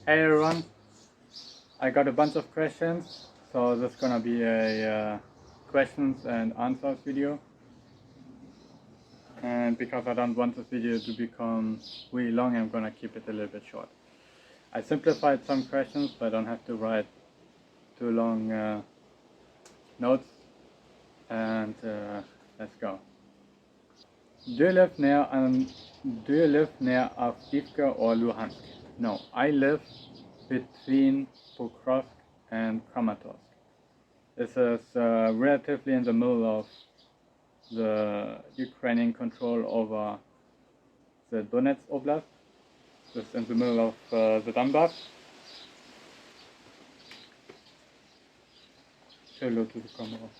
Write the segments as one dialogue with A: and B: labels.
A: Hey everyone, I got a bunch of questions, so this is gonna be a questions and answers video. And because I don't want this video to become really long, I'm gonna keep it a little bit short. I simplified some questions, but I don't have to write too long notes. And let's go. Do you live near Avdiivka or Luhansk? No, I live between Pokrovsk and Kramatorsk. This is relatively in the middle of the Ukrainian control over the Donetsk Oblast. This is in the middle of the Donbass. Say hello to the camera.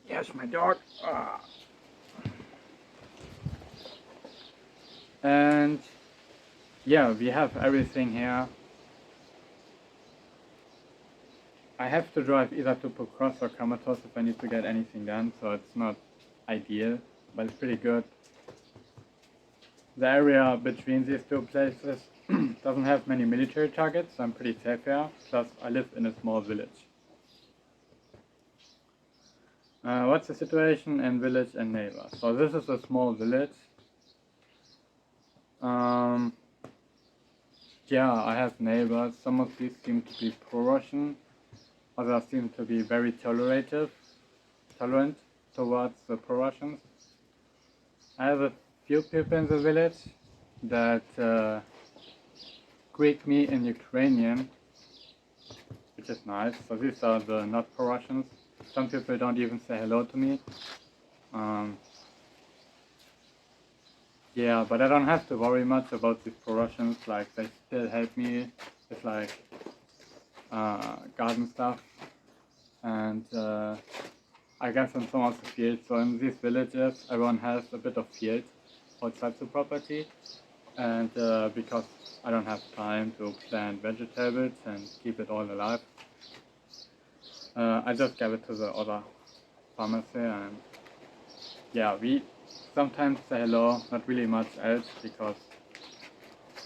A: Yes, my dog. And yeah, we have everything here. I have to drive either to Pokrovsk or Kramatorsk if I need to get anything done, so it's not ideal, but it's pretty good. The area between these two places doesn't have many military targets, so I'm pretty safe here, plus I live in a small village. What's the situation in village and neighbors? So this is a small village. Yeah, I have neighbors. Some of these seem to be pro-Russian, others seem to be very tolerant towards the pro-Russians. I have a few people in the village that greet me in Ukrainian, which is nice. So these are the not pro-Russians. Some people don't even say hello to me. Yeah, but I don't have to worry much about these pro-Russians. Like, they still help me with like garden stuff, and I guess in some of the fields. So in these villages, everyone has a bit of field outside the property, and because I don't have time to plant vegetables and keep it all alive, I just give it to the other farmers here, and yeah, we sometimes say hello, not really much else because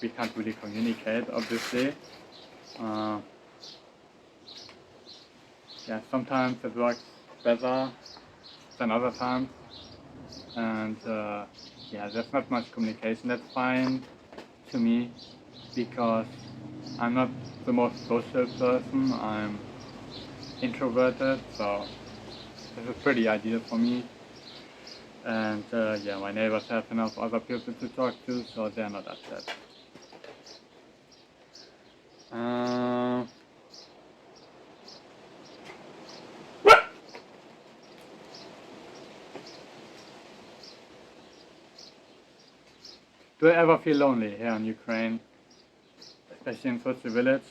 A: we can't really communicate, obviously. Yeah, sometimes it works better than other times, and yeah, there's not much communication. That's fine to me because I'm not the most social person. I'm introverted, so this is pretty ideal for me. And yeah, my neighbors have enough other people to talk to, so they're not upset. Do I ever feel lonely here in Ukraine, especially in such a village?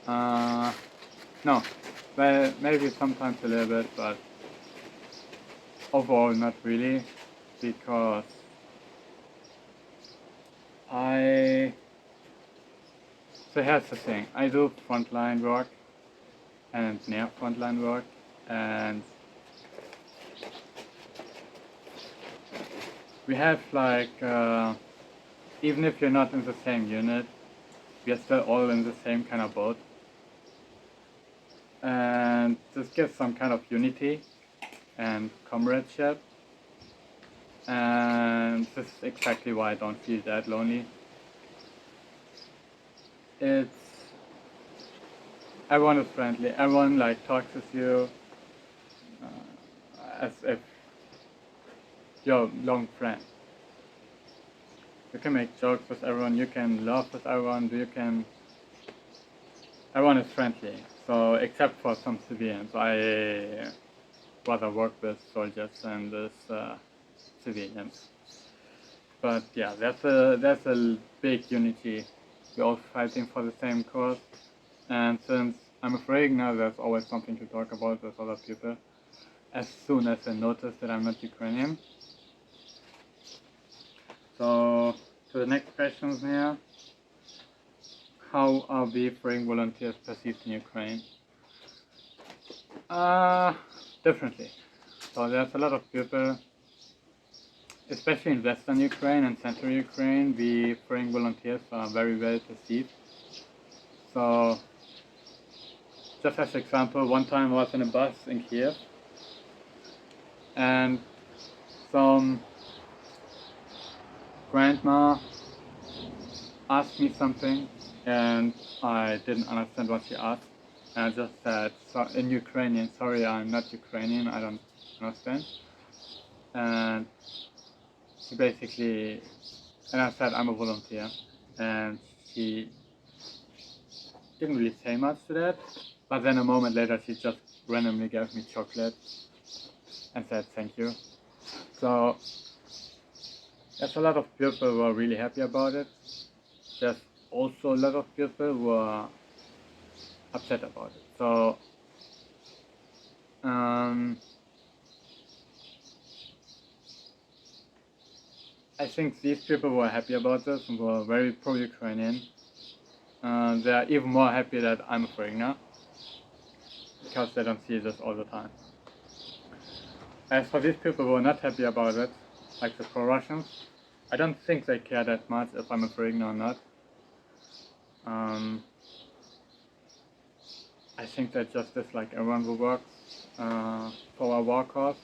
A: No, well, maybe sometimes a little bit, but overall not really, because so here's the thing, I do frontline work and near frontline work, and we have like, even if you're not in the same unit, we are still all in the same kind of boat. And this gives some kind of unity and comradeship. And this is exactly why I don't feel that lonely. Everyone is friendly, everyone like talks with you as if you're a long friend. You can make jokes with everyone, you can laugh with everyone, everyone is friendly. So except for some civilians, I rather work with soldiers than with civilians. But yeah, there's a big unity. We're all fighting for the same cause, and since I'm afraid now, there's always something to talk about with other people. As soon as they notice that I'm not Ukrainian. So to the next questions here. How are beefing volunteers perceived in Ukraine? Differently. So there's a lot of people especially in Western Ukraine and Central Ukraine, we foreign volunteers are very well perceived. So, just as example, one time I was in a bus in Kiev, and some grandma asked me something, and I didn't understand what she asked. And I just said in Ukrainian, "Sorry, I'm not Ukrainian. I don't understand." And she basically, and I said I'm a volunteer, and she didn't really say much to that. But then a moment later, she just randomly gave me chocolate and said thank you. So there's a lot of people who are really happy about it. There's also a lot of people who are upset about it. So I think these people who are happy about this and who are very pro-Ukrainian, they are even more happy that I'm a foreigner, because they don't see this all the time. As for these people who are not happy about it, like the pro-Russians, I don't think they care that much if I'm a foreigner or not. I think that just is like everyone who works for our war cause.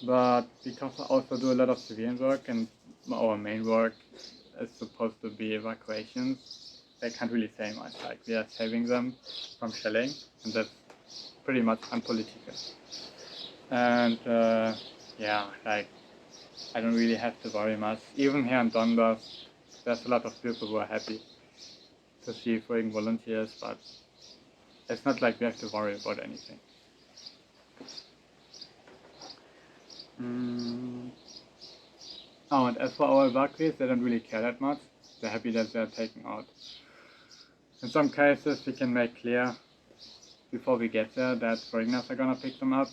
A: But because I also do a lot of civilian work and our main work is supposed to be evacuations, they can't really say much. Like, we are saving them from shelling, and that's pretty much unpolitical. And yeah, like, I don't really have to worry much. Even here in Donbass, there's a lot of people who are happy to see foreign volunteers, but it's not like we have to worry about anything. Oh, and as for our evacuees, they don't really care that much. They're happy that they're taken out. In some cases, we can make clear before we get there that foreigners are gonna pick them up.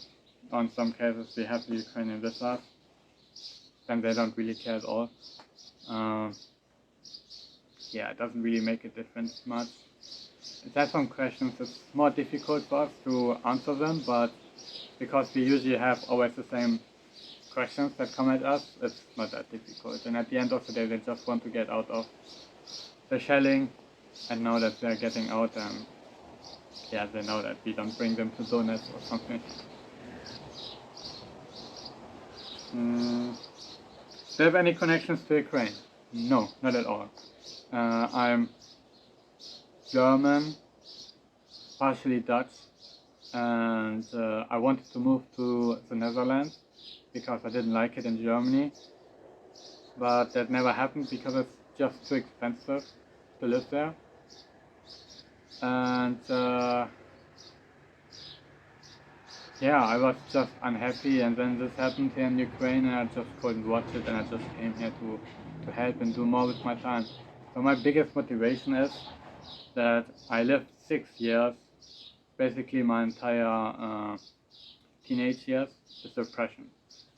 A: Or in some cases, we have the Ukrainian with us, then they don't really care at all. Yeah, it doesn't really make a difference much. There's some questions it's more difficult for us to answer them, but because we usually have always the same questions that come at us, it's not that difficult. And at the end of the day, they just want to get out of the shelling and know that they're getting out, and yeah, they know that we don't bring them to Donetsk or something. Do you have any connections to Ukraine? No, not at all. I'm German, partially Dutch, and I wanted to move to the Netherlands because I didn't like it in Germany, but that never happened because it's just too expensive to live there. And yeah, I was just unhappy, and then this happened here in Ukraine, and I just couldn't watch it, and I just came here to help and do more with my time. So my biggest motivation is that I lived 6 years, basically my entire teenage years, with depression.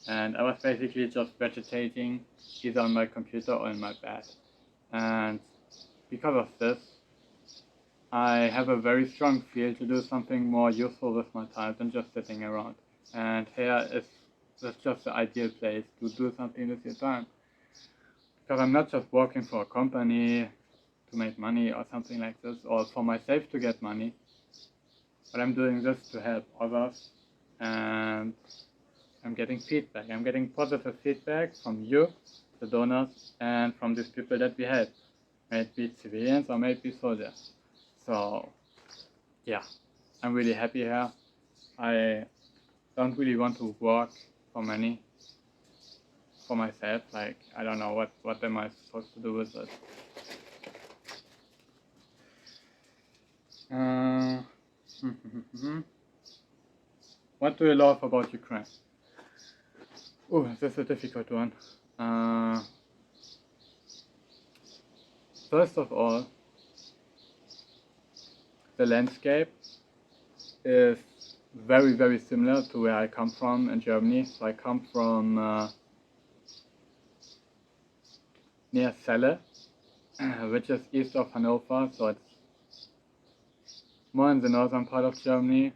A: And I was basically just vegetating either on my computer or in my bed. And because of this, I have a very strong feel to do something more useful with my time than just sitting around. And here is just the ideal place to do something with your time. Because I'm not just working for a company to make money or something like this, or for myself to get money, but I'm doing this to help others, and I'm getting feedback. I'm getting positive feedback from you, the donors, and from these people that we help. May it be civilians or may it be soldiers. So, yeah, I'm really happy here. I don't really want to work for money, for myself. Like, I don't know what am I supposed to do with it. What do you love about Ukraine? Oh, that's a difficult one. First of all, the landscape is very, very similar to where I come from in Germany. So I come from near Celle, which is east of Hanover, so it's more in the northern part of Germany.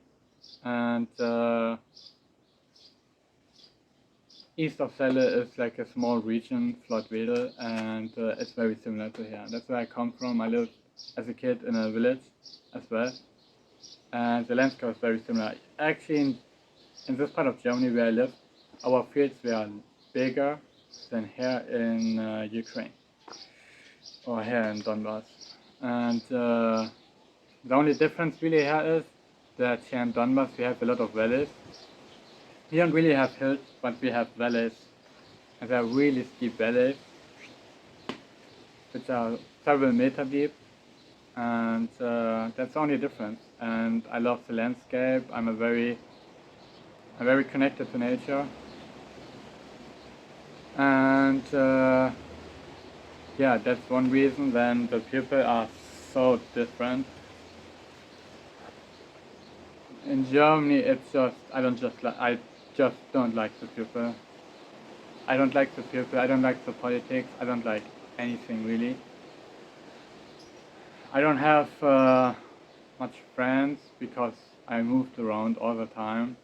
A: And east of Celle is like a small region, Flottwedel, and it's very similar to here. That's where I come from. I lived as a kid in a village as well, and the landscape is very similar. Actually, in this part of Germany where I live, our fields were bigger than here in Ukraine or here in Donbass. And the only difference really here is that here in Donbass we have a lot of valleys. We don't really have hills, but we have valleys, and they are really steep valleys, which are several meters deep, and that's the only difference. And I love the landscape. I'm very connected to nature, and yeah, that's one reason. Then the people are so different. In Germany, it's just I just don't like the people. I don't like the people. I don't like the politics. I don't like anything really. I don't have much friends because I moved around all the time.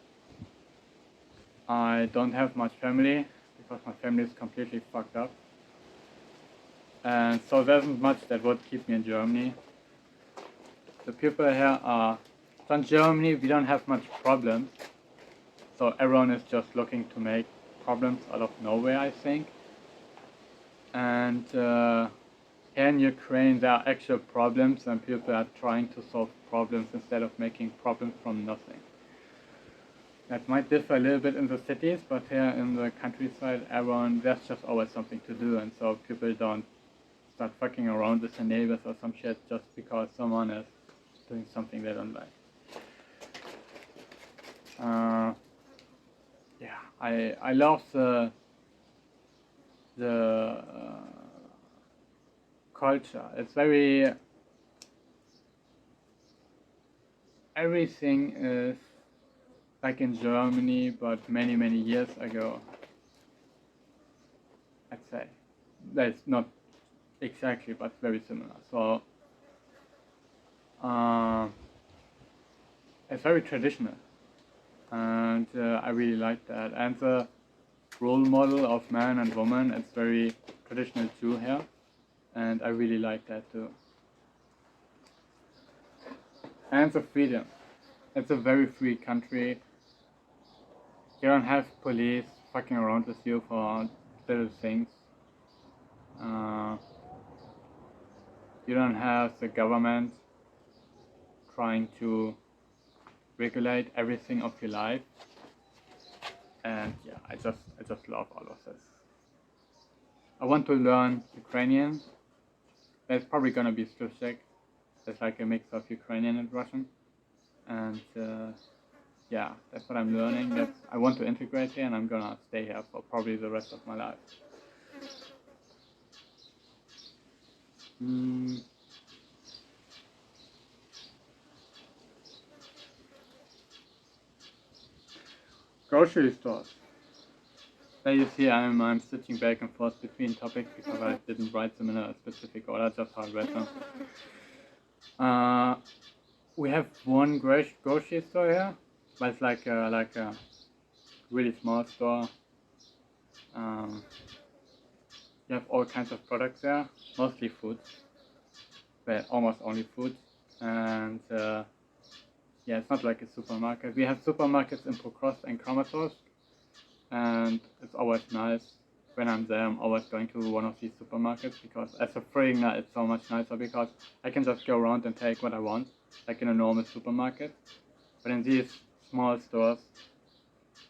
A: I don't have much family because my family is completely fucked up. And so there isn't much that would keep me in Germany. The people here are, so in Germany we don't have much problems. So everyone is just looking to make problems out of nowhere, I think. And here in Ukraine there are actual problems and people are trying to solve problems instead of making problems from nothing. That might differ a little bit in the cities, but here in the countryside, there's just always something to do, and so people don't start fucking around with their neighbors or some shit just because someone is doing something they don't like. Yeah, I love the culture. It's very, everything is like in Germany, but many years ago. I'd say that's not exactly, but very similar. So it's very traditional, and I really like that. And the role model of man and woman, it's very traditional too here, and I really like that too. And the freedom. It's a very free country. You don't have police fucking around with you for little things. You don't have the government trying to regulate everything of your life. And yeah, I just love all of this. I want to learn Ukrainian. There's probably gonna be Slushek. It's like a mix of Ukrainian and Russian. And yeah, that's what I'm learning. I want to integrate here, and I'm gonna stay here for probably the rest of my life. Grocery stores. There you see I'm switching back and forth between topics because I didn't write them in a specific order, just how I read them. We have one grocery store here, but it's like a really small store. You have all kinds of products there, mostly food, but almost only food. And yeah, it's not like a supermarket. We have supermarkets in Pokrovsk and Kramatorsk, and it's always nice. When I'm there, I'm always going to one of these supermarkets because as a foreigner, it's so much nicer because I can just go around and take what I want, like in a normal supermarket. But in these small stores,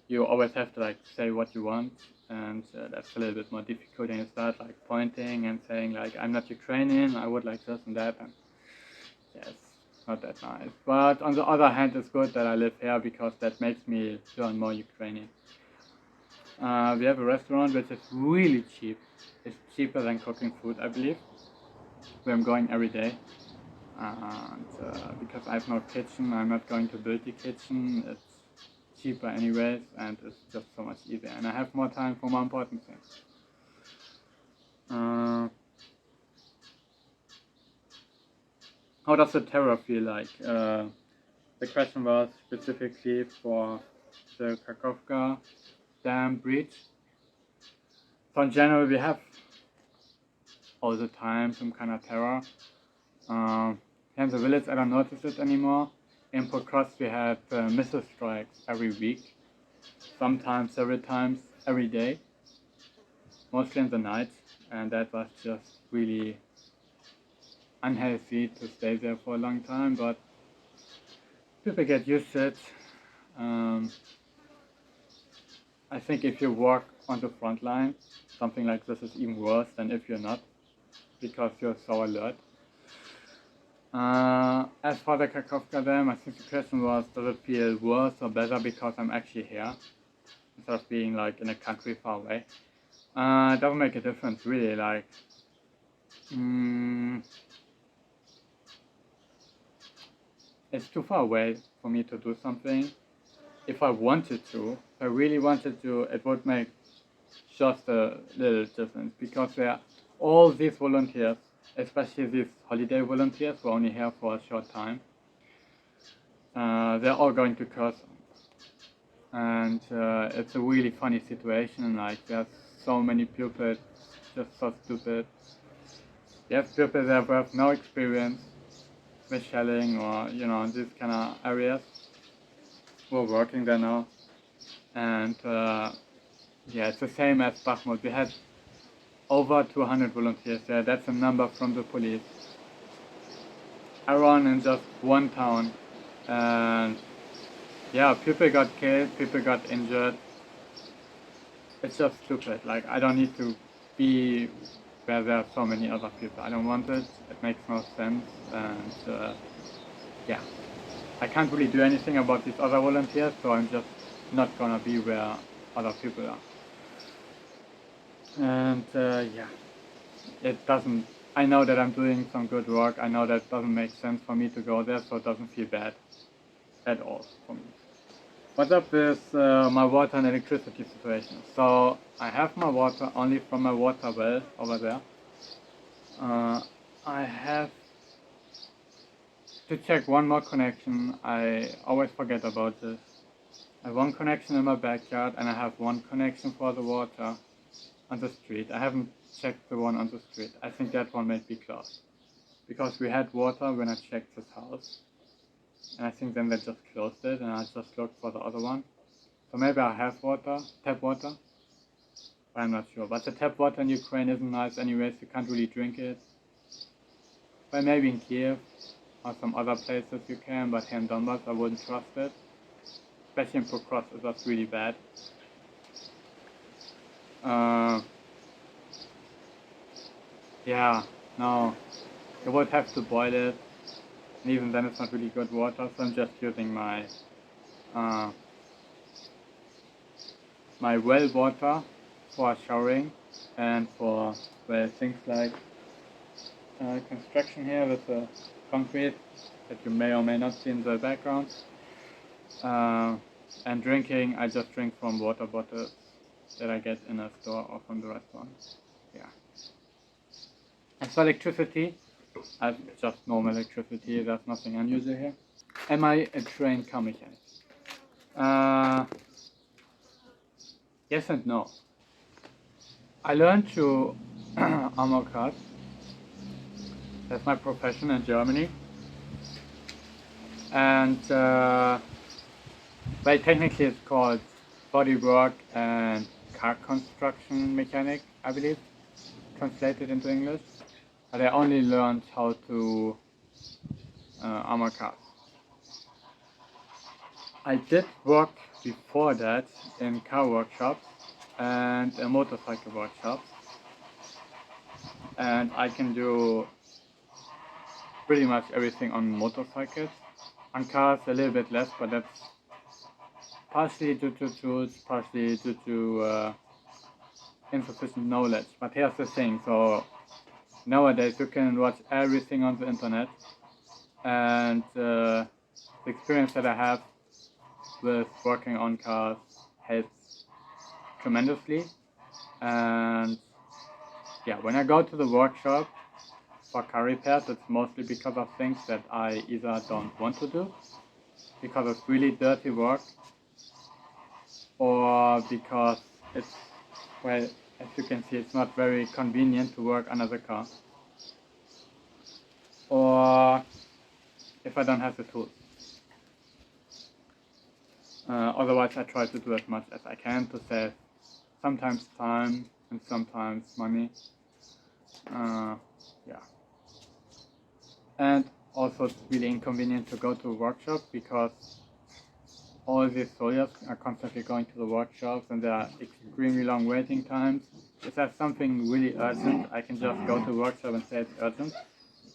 A: you always have to like say what you want, and that's a little bit more difficult. And you start like pointing and saying like, I'm not Ukrainian, I would like this and that, and yes, not that nice. But on the other hand, it's good that I live here because that makes me learn more Ukrainian. We have a restaurant which is really cheap. It's cheaper than cooking food, I believe. Where I'm going every day. And because I have no kitchen, I'm not going to build the kitchen. It's cheaper anyways, and it's just so much easier. And I have more time for more important things. How does the terror feel like? The question was specifically for the Kakhovka Dam breach. So in general, we have all the time some kind of terror. Here in the village, I don't notice it anymore. In Pokros, we had missile strikes every week, sometimes several times every day, mostly in the night, and that was just really unhealthy to stay there for a long time, but people get used to it. I think if you work on the front line, something like this is even worse than if you're not, because you're so alert. As for the Kakhovka Dam, I think the question was, does it feel worse or better because I'm actually here, instead of being like in a country far away? It doesn't make a difference really, like, it's too far away for me to do something. If I wanted to, if I really wanted to, it would make just a little difference, because there are all these volunteers, especially these holiday volunteers who are only here for a short time. They're all going to Kherson, and it's a really funny situation. Like, there's so many people, just so stupid. There's people there who have no experience with shelling or these kind of areas. We're working there now, and yeah, it's the same as Bakhmut. We had over 200 volunteers there. That's a number from the police. Around in just one town, and yeah, people got killed, people got injured. It's just stupid. Like, I don't need to be where there are so many other people. I don't want it. It makes no sense, and yeah, I can't really do anything about these other volunteers, so I'm just not gonna be where other people are. And yeah, it doesn't. I know that I'm doing some good work. I know that it doesn't make sense for me to go there, so it doesn't feel bad at all for me. What's up with my water and electricity situation? So I have my water only from my water well over there. I have to check one more connection. I always forget about this. I have one connection in my backyard, and I have one connection for the water on the street. I haven't checked the one on the street. I think that one might be closed, because we had water when I checked this house, and I think then they just closed it, and I just looked for the other one. So maybe I have water, tap water, but I'm not sure. But the tap water in Ukraine isn't nice anyways, you can't really drink it. But maybe in Kiev or some other places you can, but here in Donbass I wouldn't trust it. Especially in Pokros, it was really bad. Yeah, no, you would have to boil it, and even then it's not really good water, so I'm just using my my well water for showering and for, well, things like construction here with the concrete that you may or may not see in the background. And drinking, I just drink from water bottles that I get in a store or from the restaurant. Yeah. As for electricity, I have just normal electricity, there's nothing unusual here. Am I a trained car mechanic? Yes and no. I learned to armor cars. That's my profession in Germany. And well, technically it's called bodywork and car construction mechanic, I believe, translated into English. But I only learned how to armor cars. I did work before that in car workshops and motorcycle workshops, and I can do pretty much everything on motorcycles. On cars a little bit less, but that's partially due to tools, partially due to insufficient knowledge. But here's the thing, so nowadays you can watch everything on the internet, and the experience that I have with working on cars helps tremendously. And yeah, when I go to the workshop for car repairs, it's mostly because of things that I either don't want to do, because it's really dirty work, or because it's, well, as you can see, it's not very convenient to work under the car. Or if I don't have the tools. Otherwise, I try to do as much as I can to save sometimes time and sometimes money. Yeah. And also, it's really inconvenient to go to a workshop because all these soldiers are constantly going to the workshops and there are extremely long waiting times. If there's something really urgent, I can just go to the workshop and say it's urgent,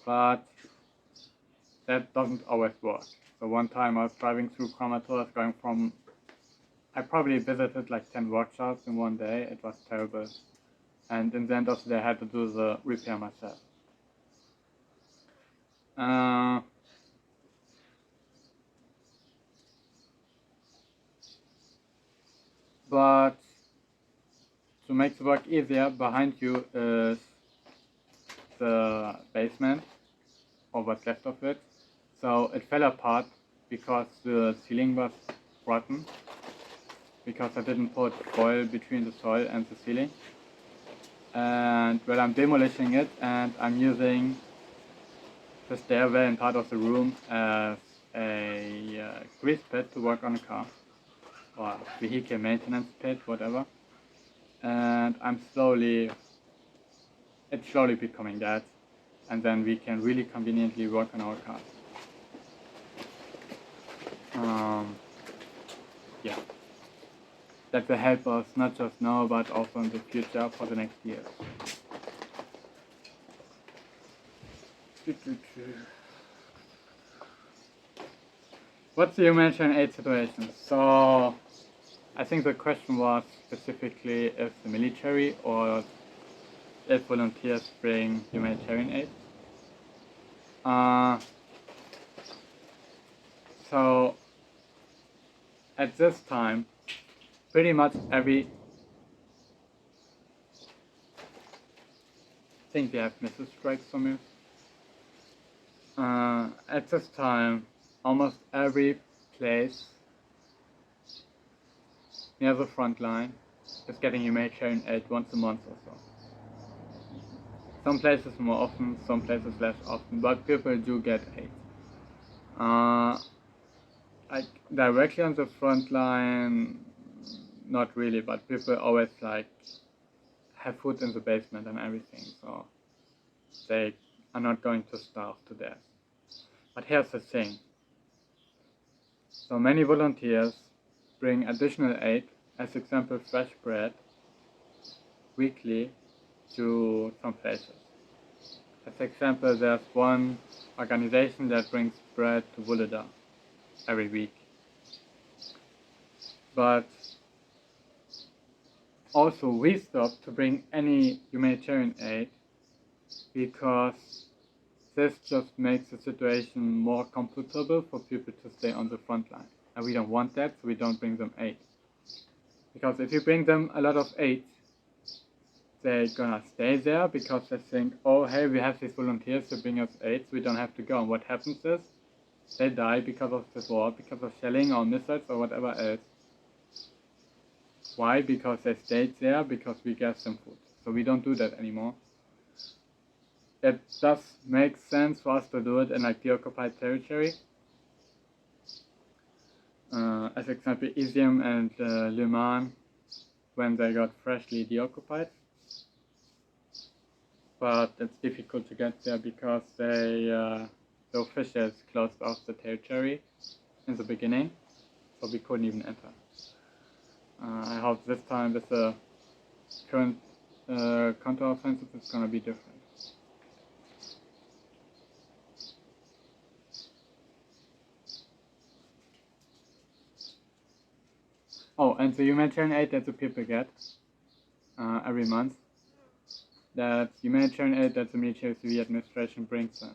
A: but that doesn't always work. So one time I was driving through Kramatorsk going from, I probably visited like 10 workshops in one day. It was terrible. And in the end of the day I had to do the repair myself. But to make the work easier, behind you is the basement, or what's left of it. So it fell apart because the ceiling was rotten, because I didn't put foil between the soil and the ceiling. And well, I'm demolishing it and I'm using the stairway in part of the room as a grease pit to work on a car, or vehicle maintenance pit, whatever. And it's slowly becoming that, and then we can really conveniently work on our cars. Yeah, that will help us not just now but also in the future for the next years. What's the humanitarian aid situation? So I think the question was specifically if the military or if volunteers bring humanitarian aid. So at this time, pretty much every, I think we have missile strikes somewhere. At this time, almost every place near the front line is getting humanitarian aid once a month or so. Some places more often, some places less often, but people do get aid. Like directly on the front line, not really, but people always like have food in the basement and everything, so they are not going to starve to death. But here's the thing. So many volunteers bring additional aid, as example fresh bread, weekly to some places. As example, there's one organization that brings bread to Voleda every week. But also we stopped to bring any humanitarian aid because this just makes the situation more comfortable for people to stay on the front line. And we don't want that, so we don't bring them aid. Because if you bring them a lot of aid, they're gonna stay there because they think, oh hey, we have these volunteers to bring us aid, so we don't have to go. And what happens is, they die because of this war, because of shelling or missiles or whatever else. Why? Because they stayed there, because we gave them food. So we don't do that anymore. It does make sense for us to do it in like deoccupied territory. As example, Izium and Liman, when they got freshly deoccupied. But it's difficult to get there because the officials closed off the territory in the beginning, so we couldn't even enter. I hope this time with the current counteroffensive it's gonna be different. Oh, and the humanitarian aid that the people get every month, that's humanitarian aid that the military civil administration brings them.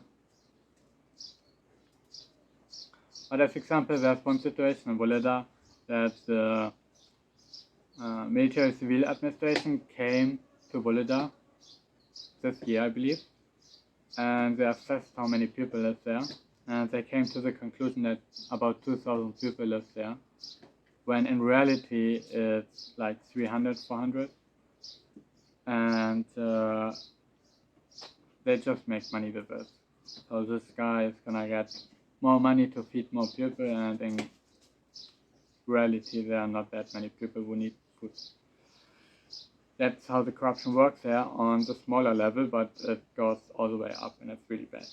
A: But as example, there's one situation in Voleda that the military civil administration came to Voleda this year, I believe, and they assessed how many people live there, and they came to the conclusion that about 2,000 people live there, when in reality it's like 300, 400. and they just make money with it. So this guy is gonna get more money to feed more people, and in reality there are not that many people who need food. That's how the corruption works there on the smaller level, but it goes all the way up, and it's really bad.